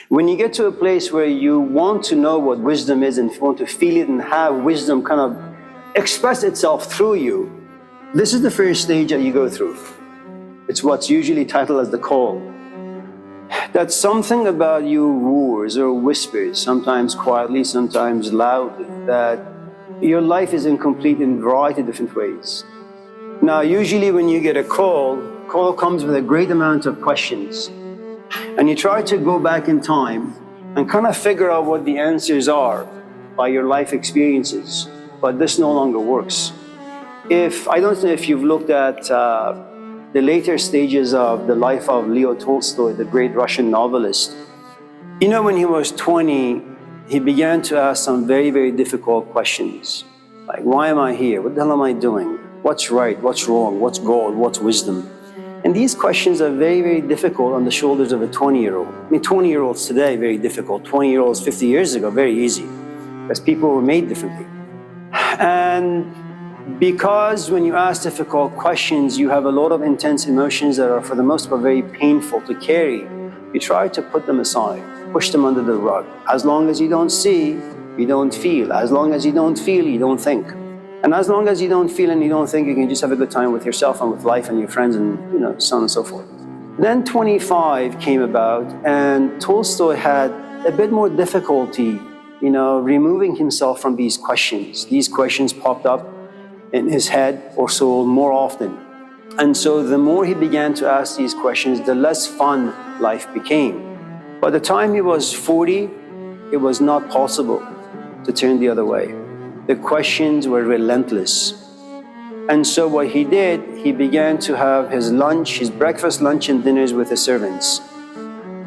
When you get to a place where you want to know what wisdom is and you want to feel it and have wisdom kind of express itself through you, this is the first stage that you go through. It's what's usually titled as the call. That something about you roars or whispers, sometimes quietly, sometimes loudly, that your life is incomplete in a variety of different ways. Now, usually when you get a call comes with a great amount of questions. And you try to go back in time and kind of figure out what the answers are by your life experiences. But this no longer works. I don't know if you've looked at the later stages of the life of Leo Tolstoy, the great Russian novelist. You know, when he was 20, he began to ask some very, very difficult questions. Like, why am I here? What the hell am I doing? What's right? What's wrong? What's God? What's wisdom? And these questions are very, very difficult on the shoulders of a 20-year-old. I mean, 20-year-olds today, very difficult. 20-year-olds 50 years ago, very easy, because people were made differently. And because when you ask difficult questions, you have a lot of intense emotions that are, for the most part, very painful to carry, you try to put them aside, push them under the rug. As long as you don't see, you don't feel. As long as you don't feel, you don't think. And as long as you don't feel and you don't think, you can just have a good time with yourself and with life and your friends and, so on and so forth. Then 25 came about, and Tolstoy had a bit more difficulty, removing himself from these questions. These questions popped up in his head or soul more often. And so the more he began to ask these questions, the less fun life became. By the time he was 40, it was not possible to turn the other way. The questions were relentless. And so what he did, he began to have his breakfast, lunch, and dinners with his servants.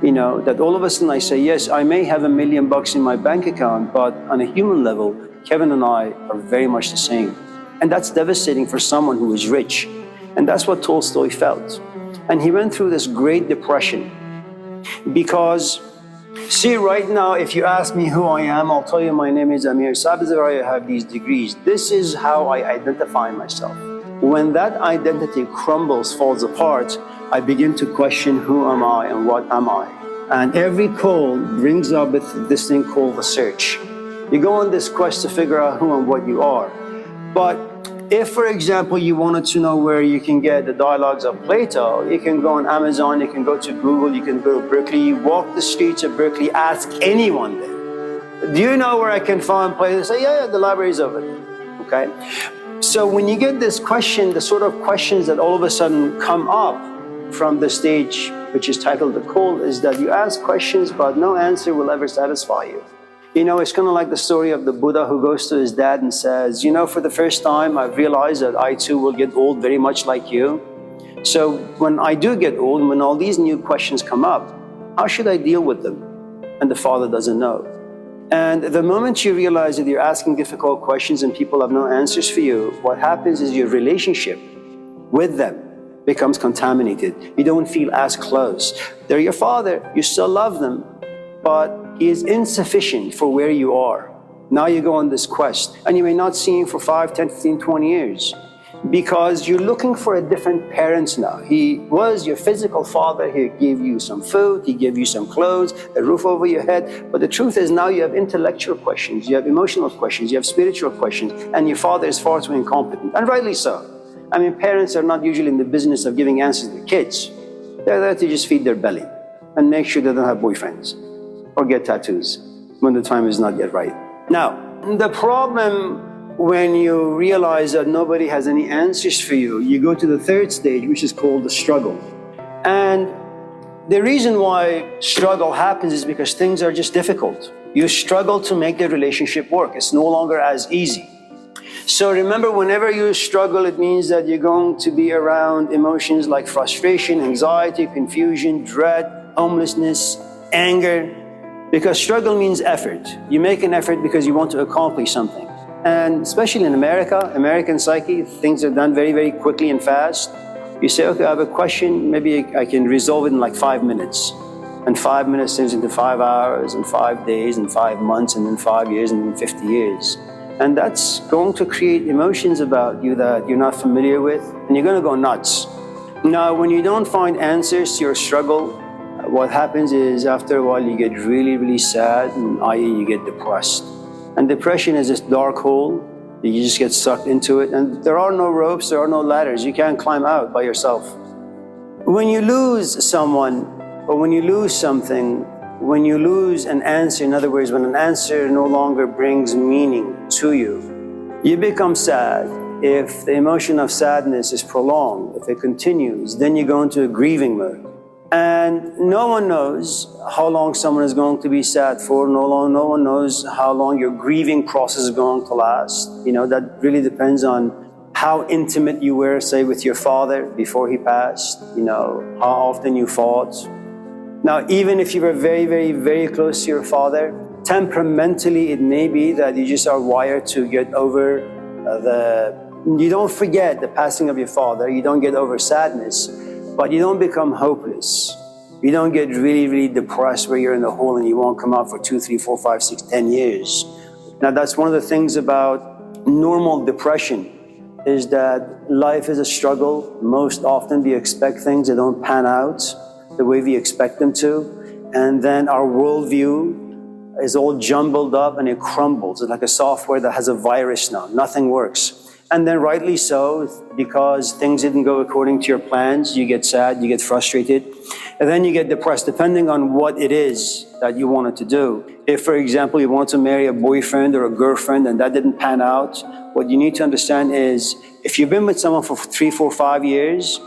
That all of a sudden I say, yes, I may have $1 million in my bank account, but on a human level, Kevin and I are very much the same. And that's devastating for someone who is rich. And that's what Tolstoy felt. And he went through this great depression. Because, see, right now, if you ask me who I am, I'll tell you my name is Amir. I have these degrees. This is how I identify myself. When that identity crumbles, falls apart, I begin to question who am I and what am I. And every call brings up this thing called the search. You go on this quest to figure out who and what you are. But if, for example, you wanted to know where you can get the dialogues of Plato, you can go on Amazon, you can go to Google, you can go to Berkeley, you walk the streets of Berkeley, ask anyone there, do you know where I can find Plato? They say, yeah, the library's over there, okay? So when you get this question, the sort of questions that all of a sudden come up from the stage, which is titled The Call, is that you ask questions, but no answer will ever satisfy you. It's kind of like the story of the Buddha who goes to his dad and says, for the first time, I've realized that I too will get old very much like you. So when I do get old, when all these new questions come up, how should I deal with them? And the father doesn't know. And the moment you realize that you're asking difficult questions and people have no answers for you, what happens is your relationship with them becomes contaminated. You don't feel as close. They're your father, you still love them, but he is insufficient for where you are. Now you go on this quest, and you may not see him for 5, 10, 15, 20 years, because you're looking for a different parent now. He was your physical father. He gave you some food, he gave you some clothes, a roof over your head. But the truth is now you have intellectual questions, you have emotional questions, you have spiritual questions, and your father is far too incompetent, and rightly so. Parents are not usually in the business of giving answers to their kids. They're there to just feed their belly and make sure they don't have boyfriends or get tattoos when the time is not yet right. Now, the problem when you realize that nobody has any answers for you, you go to the third stage, which is called the struggle. And the reason why struggle happens is because things are just difficult. You struggle to make the relationship work. It's no longer as easy. So remember, whenever you struggle, it means that you're going to be around emotions like frustration, anxiety, confusion, dread, homelessness, anger, because struggle means effort. You make an effort because you want to accomplish something. And especially in America, American psyche, things are done very, very quickly and fast. You say, okay, I have a question, maybe I can resolve it in like 5 minutes. And 5 minutes turns into 5 hours, and 5 days, and 5 months, and then 5 years, and then 50 years. And that's going to create emotions about you that you're not familiar with, and you're going to go nuts. Now, when you don't find answers to your struggle, what happens is after a while you get really, really sad, and i.e. you get depressed. And depression is this dark hole. You just get sucked into it, and there are no ropes, there are no ladders. You can't climb out by yourself. When you lose someone, or when you lose something, when you lose an answer, in other words, when an answer no longer brings meaning to you, you become sad. If the emotion of sadness is prolonged, if it continues, then you go into a grieving mode. And no one knows how long someone is going to be sad for. No one knows how long your grieving process is going to last. That really depends on how intimate you were, say, with your father before he passed, how often you fought. Now, even if you were very, very, very close to your father, temperamentally it may be that you just are wired to get over you don't forget the passing of your father, you don't get over sadness, but you don't become hopeless. You don't get really, really depressed where you're in the hole and you won't come out for 2, 3, 4, 5, 6, 10 years. Now, that's one of the things about normal depression, is that life is a struggle. Most often we expect things that don't pan out the way we expect them to. And then our worldview is all jumbled up and it crumbles. It's like a software that has a virus now. Nothing works. And then rightly so, because things didn't go according to your plans, you get sad, you get frustrated, and then you get depressed, depending on what it is that you wanted to do. If, for example, you want to marry a boyfriend or a girlfriend and that didn't pan out, what you need to understand is, if you've been with someone for 3, 4, 5 years,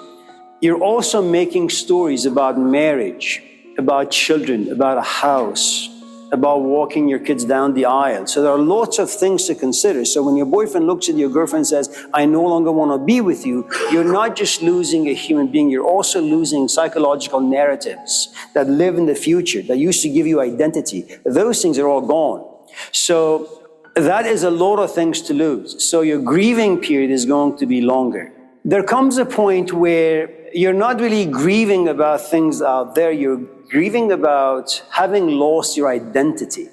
you're also making stories about marriage, about children, about a house, about walking your kids down the aisle. So there are lots of things to consider. So when your boyfriend looks at your girlfriend and says, I no longer want to be with you, you're not just losing a human being, you're also losing psychological narratives that live in the future, that used to give you identity. Those things are all gone. So that is a lot of things to lose. So your grieving period is going to be longer. There comes a point where you're not really grieving about things out there, you're grieving about having lost your identity.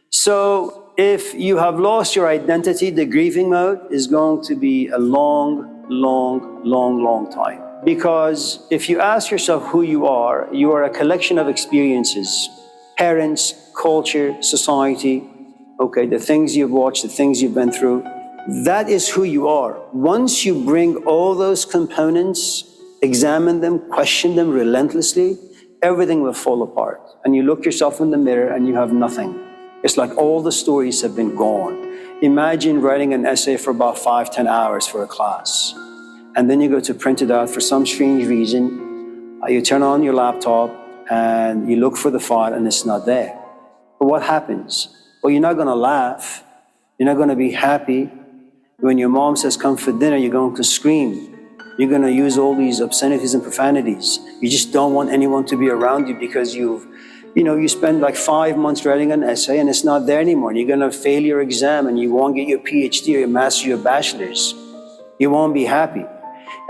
So if you have lost your identity, the grieving mode is going to be a long, long, long, long time. Because if you ask yourself who you are a collection of experiences, parents, culture, society, the things you've watched, the things you've been through. That is who you are. Once you bring all those components, examine them, question them relentlessly, everything will fall apart. And you look yourself in the mirror and you have nothing. It's like all the stories have been gone. Imagine writing an essay for about 5-10 hours for a class. And then you go to print it out for some strange reason. You turn on your laptop and you look for the file and it's not there. But what happens? Well, you're not going to laugh. You're not going to be happy. When your mom says, come for dinner, you're going to scream. You're going to use all these obscenities and profanities. You just don't want anyone to be around you because you spend like 5 months writing an essay and it's not there anymore. And you're going to fail your exam and you won't get your PhD or your master's or your bachelor's. You won't be happy.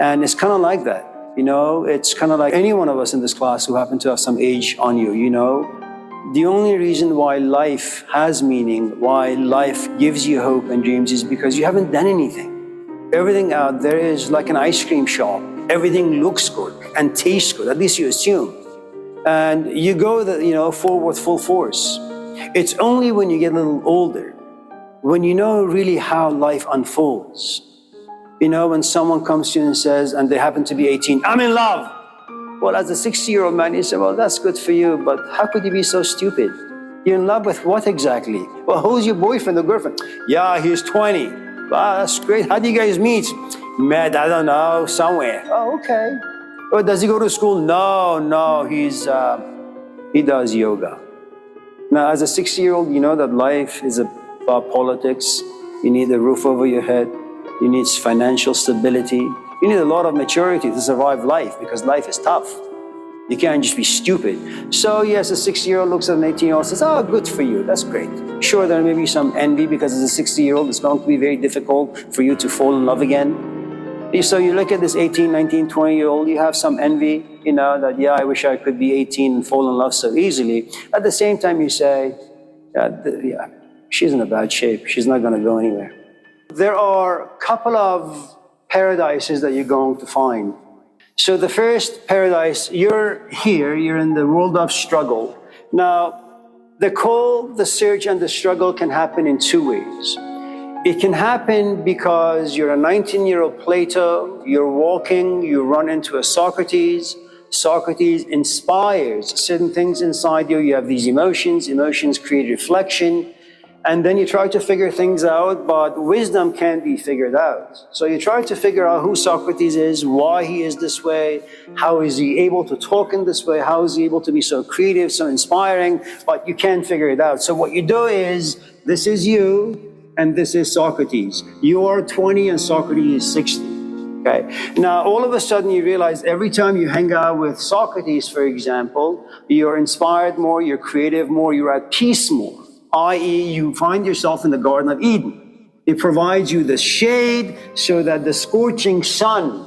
And it's kind of like that. It's kind of like any one of us in this class who happen to have some age on you, The only reason why life has meaning, why life gives you hope and dreams is because you haven't done anything. Everything out there is like an ice cream shop. Everything looks good and tastes good, at least you assume. And you go forward full force. It's only when you get a little older, when you know really how life unfolds. When someone comes to you and says, and they happen to be 18, I'm in love. Well, as a 60-year-old man, you say, well, that's good for you, but how could you be so stupid? You're in love with what exactly? Well, who's your boyfriend or girlfriend? Yeah, he's 20. Wow, that's great. How do you guys meet? Met, I don't know, somewhere. Oh, okay. Oh, does he go to school? No, he does yoga. Now, as a 60-year-old, you know that life is about politics. You need a roof over your head. You need financial stability. You need a lot of maturity to survive life because life is tough. You can't just be stupid. So yes, a 60-year-old looks at an 18-year-old and says, oh, good for you, that's great. Sure, there may be some envy because as a 60-year-old, it's going to be very difficult for you to fall in love again. So you look at this 18, 19, 20-year-old, you have some envy, that, yeah, I wish I could be 18 and fall in love so easily. At the same time, you say, yeah, she's in a bad shape. She's not going to go anywhere. There are a couple of paradises that you're going to find. So the first paradise, you're here, you're in the world of struggle. Now, the call, the search, and the struggle can happen in two ways. It can happen because you're a 19-year-old Plato, you're walking, you run into a Socrates. Socrates inspires certain things inside you. You have these emotions create reflection, and then you try to figure things out, but wisdom can't be figured out. So you try to figure out who Socrates is, why he is this way, how is he able to talk in this way, how is he able to be so creative, so inspiring, but you can't figure it out. So what you do is, this is you, and this is Socrates. You are 20 and Socrates is 60. Okay. Now, all of a sudden you realize every time you hang out with Socrates, for example, you're inspired more, you're creative more, you're at peace more. I.e., you find yourself in the Garden of Eden. It provides you the shade so that the scorching sun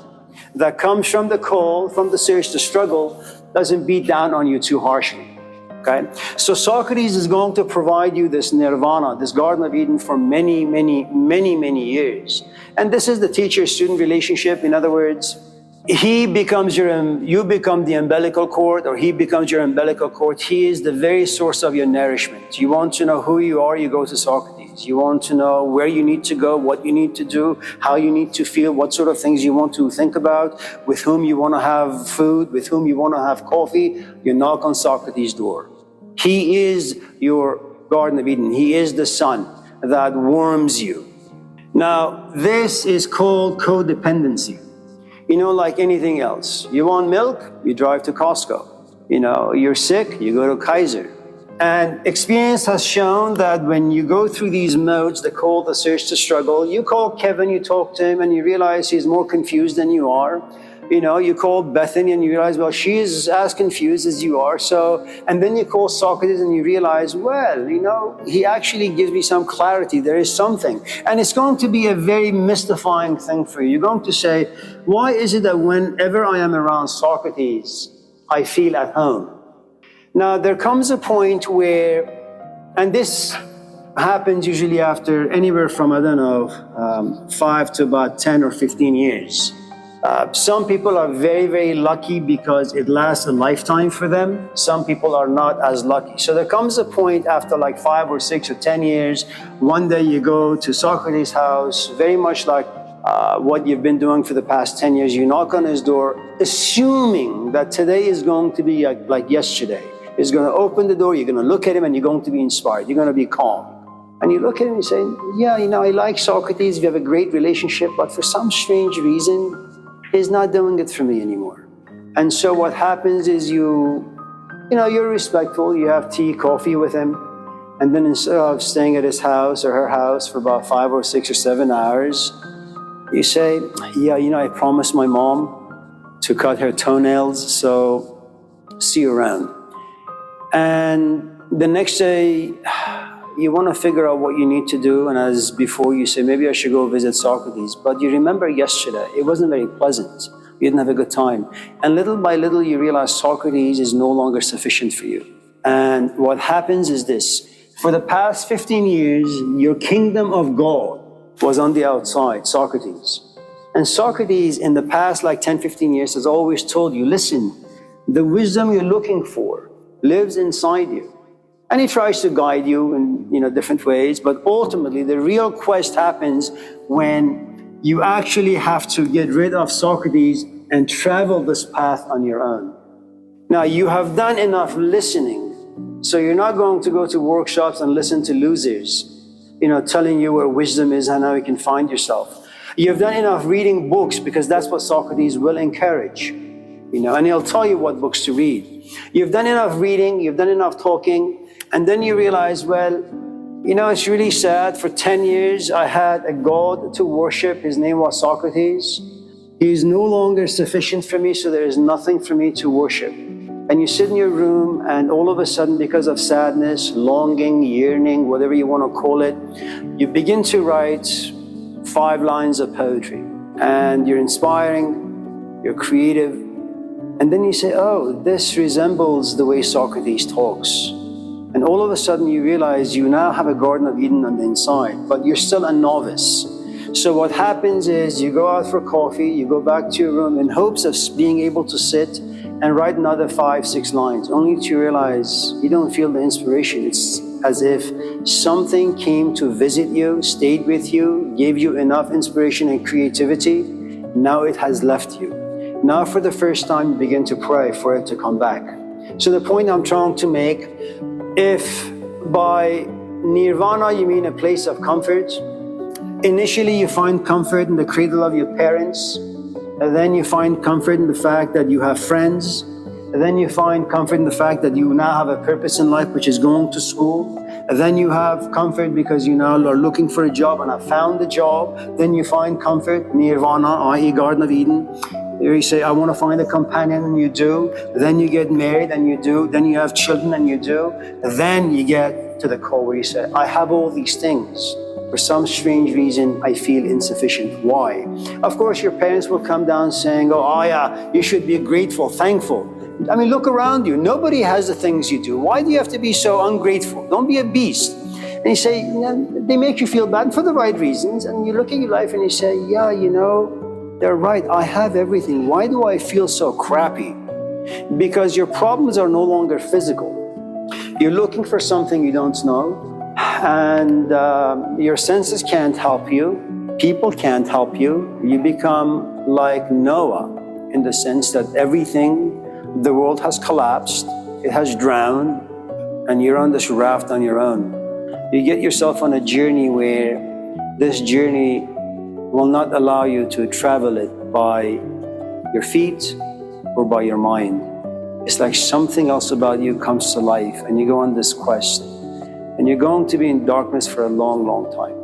that comes from the call, from the search, the struggle, doesn't beat down on you too harshly. Okay? So Socrates is going to provide you this nirvana, this Garden of Eden for many, many, many, many years. And this is the teacher-student relationship. In other words, you become the umbilical cord, or he becomes your umbilical cord. He is the very source of your nourishment. You want to know who you are, you go to Socrates. You want to know where you need to go, what you need to do, how you need to feel, what sort of things you want to think about, with whom you want to have food, with whom you want to have coffee. You knock on Socrates' door. He is your Garden of Eden. He is the sun that warms you. Now, this is called codependency. You know, like anything else. You want milk, you drive to Costco. You know, you're sick, you go to Kaiser. And experience has shown that when you go through these modes, the call, the search, the struggle, you call Kevin, you talk to him, and you realize he's more confused than you are. You know, you call Bethany and you realize, well, she's as confused as you are. So, and then you call Socrates and you realize, well, you know, he actually gives me some clarity. There is something. And it's going to be a very mystifying thing for you. You're going to say, why is it that whenever I am around Socrates, I feel at home? Now, there comes a point where, and this happens usually after anywhere from, 5 to about 10 or 15 years. Some people are very, very lucky because it lasts a lifetime for them. Some people are not as lucky. So there comes a point after like 5 or 6 or 10 years, one day you go to Socrates' house, very much like what you've been doing for the past 10 years. You knock on his door, assuming that today is going to be like yesterday. He's going to open the door, you're going to look at him, and you're going to be inspired. You're going to be calm. And you look at him and you say, yeah, you know, I like Socrates. We have a great relationship, but for some strange reason, he's not doing it for me anymore. And so what happens is you're respectful, you have tea, coffee with him, and then instead of staying at his house or her house for about 5 or 6 or 7 hours, you say, yeah, you know, I promised my mom to cut her toenails, so see you around. And the next day, you want to figure out what you need to do, and as before you say, maybe I should go visit Socrates, but you remember yesterday, it wasn't very pleasant. You didn't have a good time. And little by little, you realize Socrates is no longer sufficient for you. And what happens is this. For the past 15 years, your kingdom of God was on the outside, Socrates. And Socrates, in the past like 10, 15 years, has always told you, listen, the wisdom you're looking for lives inside you. And he tries to guide you in different ways, but ultimately the real quest happens when you actually have to get rid of Socrates and travel this path on your own. Now, you have done enough listening, so you're not going to go to workshops and listen to losers, telling you where wisdom is and how you can find yourself. You've done enough reading books, because that's what Socrates will encourage, and he'll tell you what books to read. You've done enough reading, you've done enough talking, and then you realize, well, it's really sad. For 10 years, I had a god to worship. His name was Socrates. He is no longer sufficient for me, so there is nothing for me to worship. And you sit in your room, and all of a sudden, because of sadness, longing, yearning, whatever you want to call it, you begin to write 5 lines of poetry. And you're inspiring, you're creative. And then you say, oh, this resembles the way Socrates talks. And all of a sudden you realize you now have a Garden of Eden on the inside, but you're still a novice. So what happens is you go out for coffee, you go back to your room in hopes of being able to sit and write another 5-6 lines, only to realize you don't feel the inspiration. It's as if something came to visit you, stayed with you, gave you enough inspiration and creativity. Now it has left you. Now for the first time you begin to pray for it to come back. So the point I'm trying to make, if by nirvana you mean a place of comfort, initially you find comfort in the cradle of your parents, and then you find comfort in the fact that you have friends, and then you find comfort in the fact that you now have a purpose in life, which is going to school, and then you have comfort because you now are looking for a job and have found a job. Then you find comfort, nirvana, i.e. Garden of Eden. You say, I want to find a companion, and you do. Then you get married, and you do. Then you have children, and you do. Then you get to the core where you say, I have all these things. For some strange reason, I feel insufficient. Why? Of course, your parents will come down saying, oh yeah, you should be grateful, thankful. I mean, look around you. Nobody has the things you do. Why do you have to be so ungrateful? Don't be a beast. And you say, they make you feel bad for the right reasons. And you look at your life and you say, yeah, they're right. I have everything. Why do I feel so crappy? Because your problems are no longer physical. You're looking for something you don't know. And your senses can't help you. People can't help you. You become like Noah in the sense that everything, the world has collapsed, it has drowned, and you're on this raft on your own. You get yourself on a journey where this journey will not allow you to travel it by your feet or by your mind. It's like something else about you comes to life and you go on this quest. And you're going to be in darkness for a long, long time.